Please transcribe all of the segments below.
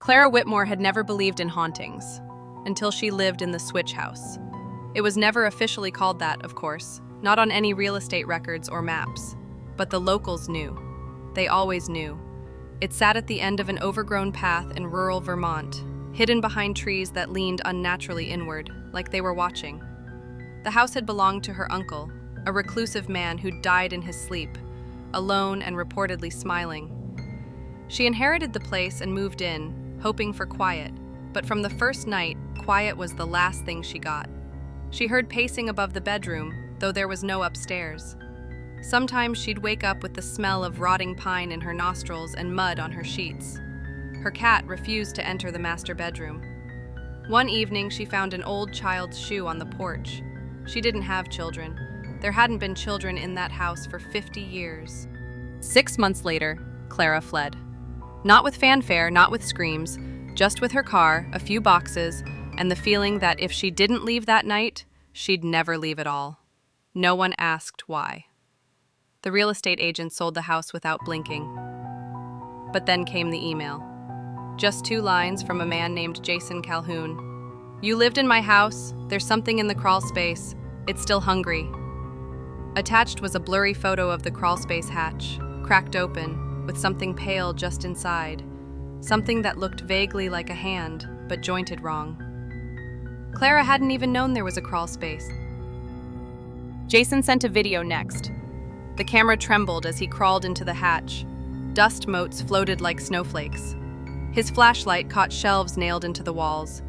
Clara Whitmore had never believed in hauntings until she lived in the Switch House. It was never officially called that, of course, not on any real estate records or maps. But the locals knew. They always knew. It sat at the end of an overgrown path in rural Vermont, hidden behind trees that leaned unnaturally inward, like they were watching. The house had belonged to her uncle, a reclusive man who died in his sleep, alone and reportedly smiling. She inherited the place and moved in, hoping for quiet, but from the first night, quiet was the last thing she got. She heard pacing above the bedroom, though there was no upstairs. Sometimes she'd wake up with the smell of rotting pine in her nostrils and mud on her sheets. Her cat refused to enter the master bedroom. One evening, she found an old child's shoe on the porch. She didn't have children. There hadn't been children in that house for 50 years. 6 months later, Clara fled. Not with fanfare, not with screams, just with her car, a few boxes, and the feeling that if she didn't leave that night, she'd never leave at all. No one asked why. The real estate agent sold the house without blinking. But then came the email. Just 2 lines from a man named Jason Calhoun. "You lived in my house. There's something in the crawl space. It's still hungry." Attached was a blurry photo of the crawl space hatch, cracked open, with something pale just inside. Something that looked vaguely like a hand, but jointed wrong. Clara hadn't even known there was a crawl space. Jason sent a video next. The camera trembled as he crawled into the hatch. Dust motes floated like snowflakes. His flashlight caught shelves nailed into the walls.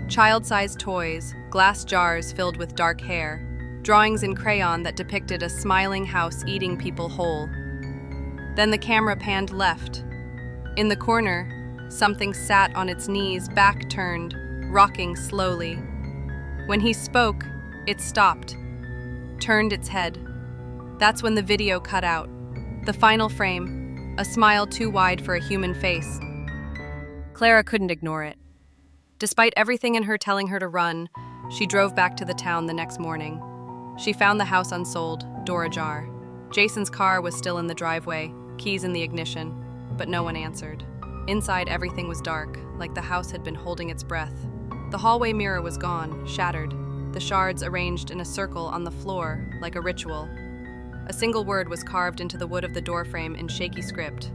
Child-sized toys, glass jars filled with dark hair, drawings in crayon that depicted a smiling house eating people whole. Then the camera panned left. In the corner, something sat on its knees, back turned, rocking slowly. When he spoke, it stopped, turned its head. That's when the video cut out. The final frame, a smile too wide for a human face. Clara couldn't ignore it. Despite everything in her telling her to run, she drove back to the town the next morning. She found the house unsold, door ajar. Jason's car was still in the driveway, keys in the ignition, but no one answered. Inside, everything was dark, like the house had been holding its breath. The hallway mirror was gone, shattered, the shards arranged in a circle on the floor, like a ritual. A single word was carved into the wood of the doorframe in shaky script.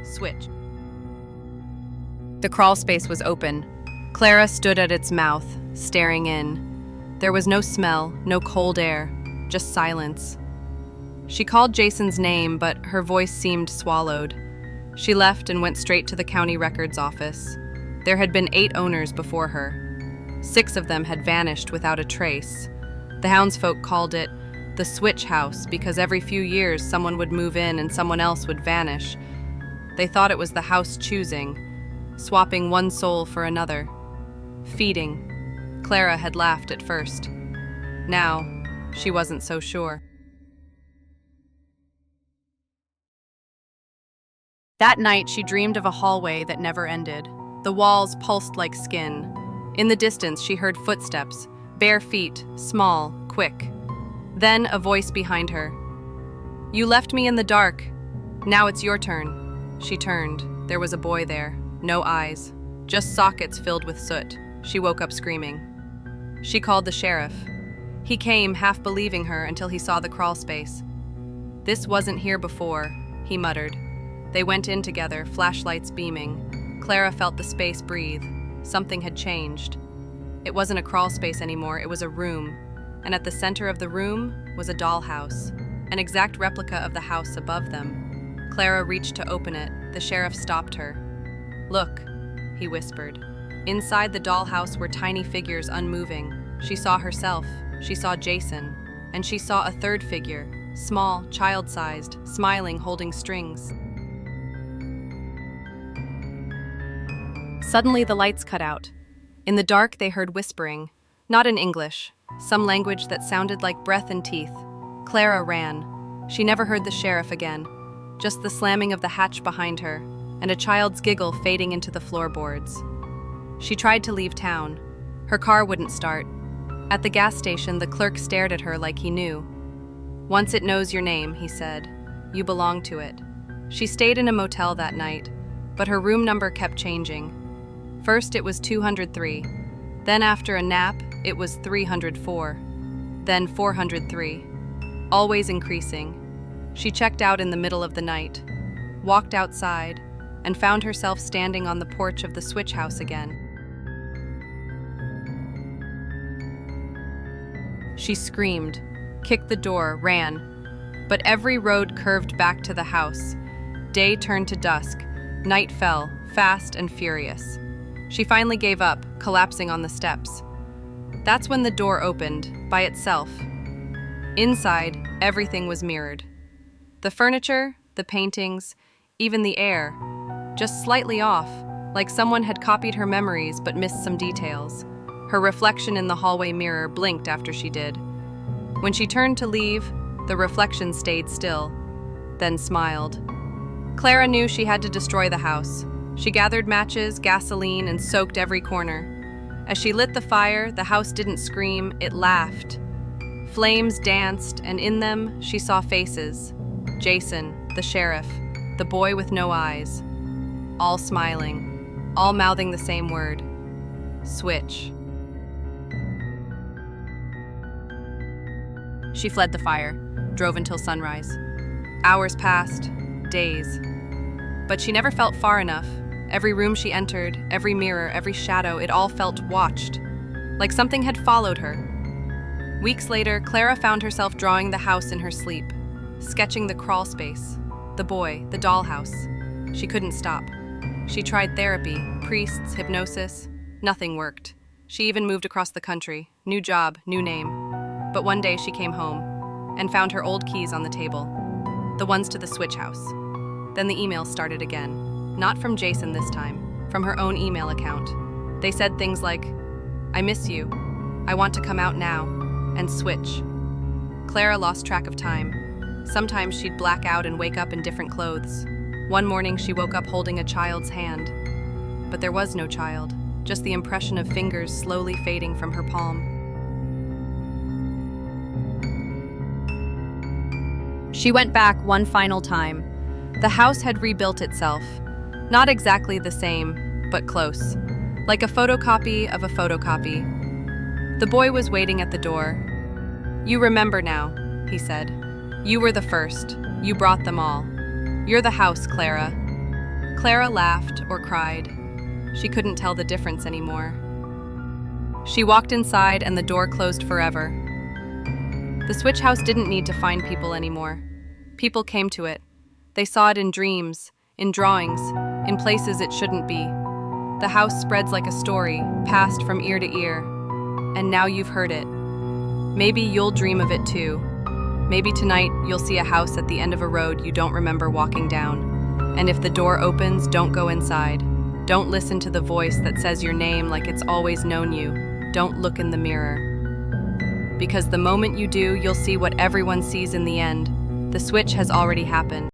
Switch. The crawl space was open. Clara stood at its mouth, staring in. There was no smell, no cold air, just silence. She called Jason's name, but her voice seemed swallowed. She left and went straight to the county records office. There had been 8 owners before her. 6 of them had vanished without a trace. The Houndsfolk called it the Switch House because every few years someone would move in and someone else would vanish. They thought it was the house choosing, swapping one soul for another. Feeding. Clara had laughed at first. Now, she wasn't so sure. That night, she dreamed of a hallway that never ended. The walls pulsed like skin. In the distance, she heard footsteps, bare feet, small, quick. Then a voice behind her. "You left me in the dark. Now it's your turn." She turned. There was a boy there. No eyes. Just sockets filled with soot. She woke up screaming. She called the sheriff. He came, half believing her, until he saw the crawl space. "This wasn't here before," he muttered. They went in together, flashlights beaming. Clara felt the space breathe. Something had changed. It wasn't a crawl space anymore, it was a room. And at the center of the room was a dollhouse, an exact replica of the house above them. Clara reached to open it. The sheriff stopped her. "Look," he whispered. Inside the dollhouse were tiny figures unmoving. She saw herself, she saw Jason, and she saw a third figure, small, child-sized, smiling, holding strings. Suddenly the lights cut out. In the dark they heard whispering, not in English, some language that sounded like breath and teeth. Clara ran. She never heard the sheriff again, just the slamming of the hatch behind her, and a child's giggle fading into the floorboards. She tried to leave town. Her car wouldn't start. At the gas station, the clerk stared at her like he knew. "Once it knows your name," he said, "you belong to it." She stayed in a motel that night. but her room number kept changing. First it was 203, then after a nap it was 304, then 403, always increasing. She checked out in the middle of the night, walked outside, and found herself standing on the porch of the switch house again. She screamed, kicked the door, ran, but every road curved back to the house. Day turned to dusk, night fell, fast and furious. She finally gave up, collapsing on the steps. That's when the door opened, by itself. Inside, everything was mirrored. The furniture, the paintings, even the air, just slightly off, like someone had copied her memories but missed some details. Her reflection in the hallway mirror blinked after she did. When she turned to leave, the reflection stayed still, then smiled. Clara knew she had to destroy the house. She gathered matches, gasoline, and soaked every corner. As she lit the fire, the house didn't scream, it laughed. Flames danced, and in them, she saw faces. Jason, the sheriff, the boy with no eyes. All smiling, all mouthing the same word. Switch. She fled the fire, drove until sunrise. Hours passed, days. But she never felt far enough. Every room she entered, every mirror, every shadow, it all felt watched, like something had followed her. Weeks later, Clara found herself drawing the house in her sleep, sketching the crawl space, the boy, the dollhouse. She couldn't stop. She tried therapy, priests, hypnosis. Nothing worked. She even moved across the country, new job, new name. But one day she came home and found her old keys on the table, the ones to the switch house. Then the emails started again. Not from Jason this time, from her own email account. They said things like, "I miss you. I want to come out now," and switch. Clara lost track of time. Sometimes she'd black out and wake up in different clothes. One morning she woke up holding a child's hand. But there was no child, just the impression of fingers slowly fading from her palm. She went back one final time. The house had rebuilt itself. Not exactly the same, but close. Like a photocopy of a photocopy. The boy was waiting at the door. "You remember now," he said. "You were the first. You brought them all. You're the house, Clara." Clara laughed or cried. She couldn't tell the difference anymore. She walked inside and the door closed forever. The switch house didn't need to find people anymore. People came to it. They saw it in dreams, in drawings, in places it shouldn't be. The house spreads like a story, passed from ear to ear. And now you've heard it. Maybe you'll dream of it too. Maybe tonight you'll see a house at the end of a road you don't remember walking down. And if the door opens, don't go inside. Don't listen to the voice that says your name like it's always known you. Don't look in the mirror. Because the moment you do, you'll see what everyone sees in the end. The switch has already happened.